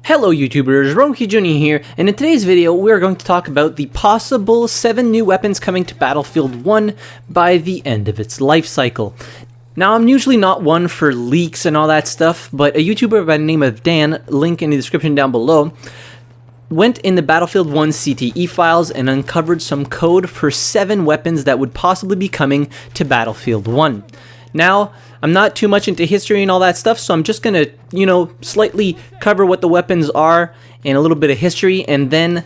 Hello YouTubers, RogueMonkeyJr here, and in today's video we are going to talk about the possible 7 new weapons coming to Battlefield 1 by the end of its life cycle. Now, I'm usually not one for leaks and all that stuff, but a YouTuber by the name of Dan, link in the description down below, went in the Battlefield 1 CTE files and uncovered some code for 7 weapons that would possibly be coming to Battlefield 1. Now, I'm not too much into history and all that stuff, so I'm just gonna, slightly cover what the weapons are and a little bit of history, and then,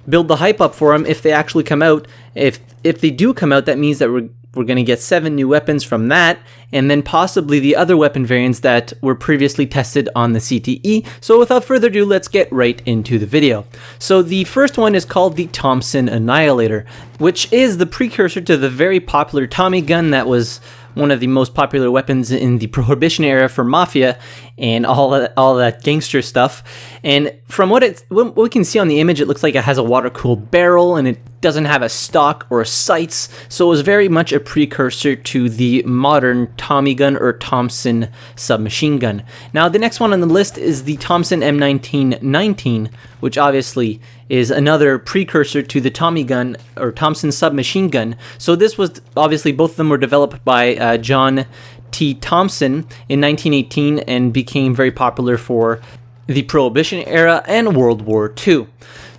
build the hype up for them if they actually come out. If they do come out, that means that we're gonna get 7 new weapons from that, and then possibly the other weapon variants that were previously tested on the CTE. So without further ado, let's get right into the video. So the first one is called the Thompson Annihilator, which is the precursor to the very popular Tommy gun that was one of the most popular weapons in the Prohibition era for Mafia and all that gangster stuff. And from what we can see on the image, it looks like it has a water-cooled barrel and it doesn't have a stock or sights, so it was very much a precursor to the modern Tommy gun or Thompson submachine gun. Now, the next one on the list is the Thompson M1919, which obviously is another precursor to the Tommy gun or Thompson submachine gun. So this was obviously, both of them were developed by John T. Thompson in 1918 and became very popular for the Prohibition era and World War II.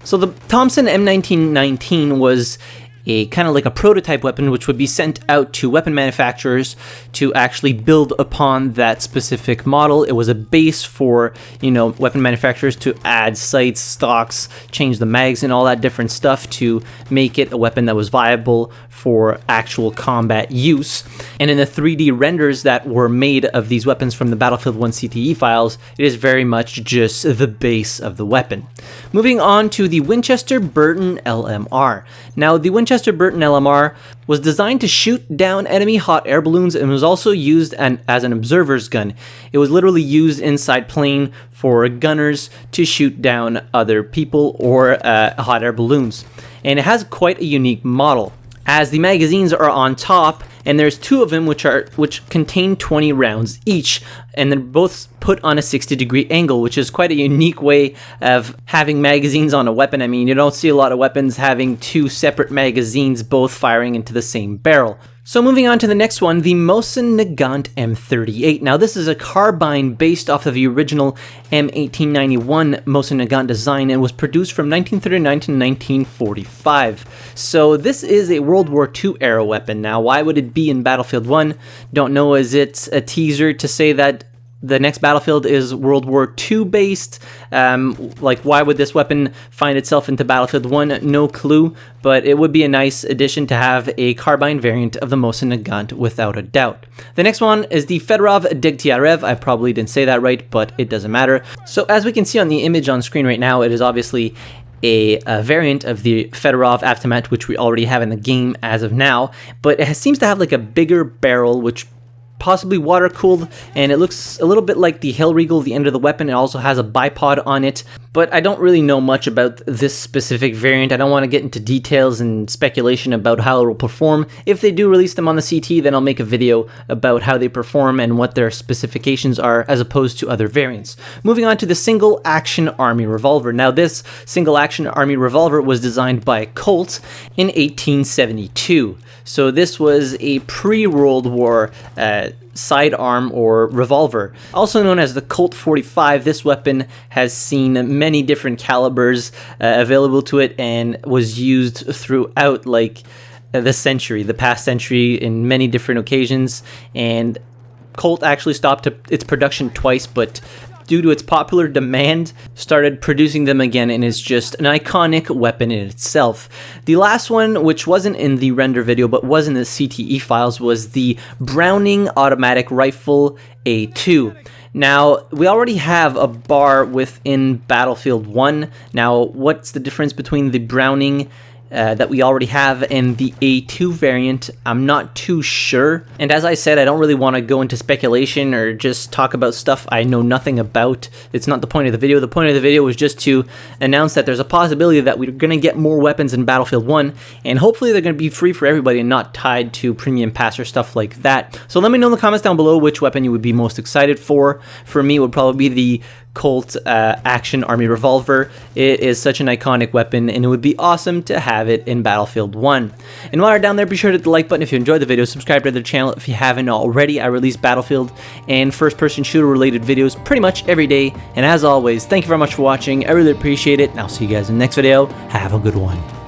So the Thompson M1919 was a kind of like a prototype weapon which would be sent out to weapon manufacturers to actually build upon that specific model. It was a base for, weapon manufacturers to add sights, stocks, change the mags and all that different stuff to make it a weapon that was viable for actual combat use. And in the 3D renders that were made of these weapons from the Battlefield 1 CTE files, it is very much just the base of the weapon. Moving on to the Winchester Burton Lmr. Now, the Winchester Burton Lmr was designed to shoot down enemy hot air balloons and was also used as an observer's gun. It was literally used inside plane for gunners to shoot down other people or hot air balloons. And it has quite a unique model, as the magazines are on top, and there's 2 of them which contain 20 rounds each, and they're both put on a 60-degree angle, which is quite a unique way of having magazines on a weapon. I mean, you don't see a lot of weapons having 2 separate magazines both firing into the same barrel. So moving on to the next one, the Mosan Nagant M38. Now, this is a carbine based off of the original M1891 Mosin Nagant design and was produced from 1939 to 1945. So this is a World War II era weapon. Now, why would it be in Battlefield 1? Don't know. Is it a teaser to say that the next Battlefield is World War II based? Why would this weapon find itself into Battlefield 1? No clue, but it would be a nice addition to have a carbine variant of the Mosan Nagant without a doubt. The next one is the Fedorov Degtyarev. I probably didn't say that right, but it doesn't matter. So as we can see on the image on screen right now, it is obviously a variant of the Fedorov Avtomat, which we already have in the game as of now, but it seems to have like a bigger barrel, which possibly water cooled, and it looks a little bit like the Hellriegel, the end of the weapon. It also has a bipod on it, but I don't really know much about this specific variant. I don't want to get into details and speculation about how it will perform. If they do release them on the CT, then I'll make a video about how they perform and what their specifications are as opposed to other variants. Moving on to the Single Action Army Revolver. Now, this Single Action Army Revolver was designed by Colt in 1872. So this was a pre-World War sidearm or revolver. Also known as the Colt 45, this weapon has seen many different calibers available to it and was used throughout the past century in many different occasions. And Colt actually stopped its production twice, but due to its popular demand, started producing them again, and is just an iconic weapon in itself. The last one, which wasn't in the render video but was in the CTE files, was the Browning Automatic Rifle A2. Now, we already have a bar within Battlefield 1. Now, what's the difference between the Browning that we already have and the A2 variant? I'm not too sure. And as I said, I don't really want to go into speculation or just talk about stuff I know nothing about. It's not the point of the video. The point of the video was just to announce that there's a possibility that we're going to get more weapons in Battlefield 1, and hopefully they're going to be free for everybody and not tied to premium pass or stuff like that. So let me know in the comments down below which weapon you would be most excited for. For me, it would probably be the Colt Action Army Revolver. It is such an iconic weapon, and it would be awesome to have it in Battlefield 1. And while you're down there, be sure to hit the like button if you enjoyed the video, subscribe to the channel if you haven't already. I release Battlefield and first-person shooter related videos pretty much every day, and as always, thank you very much for watching. I really appreciate it, and I'll see you guys in the next video. Have a good one.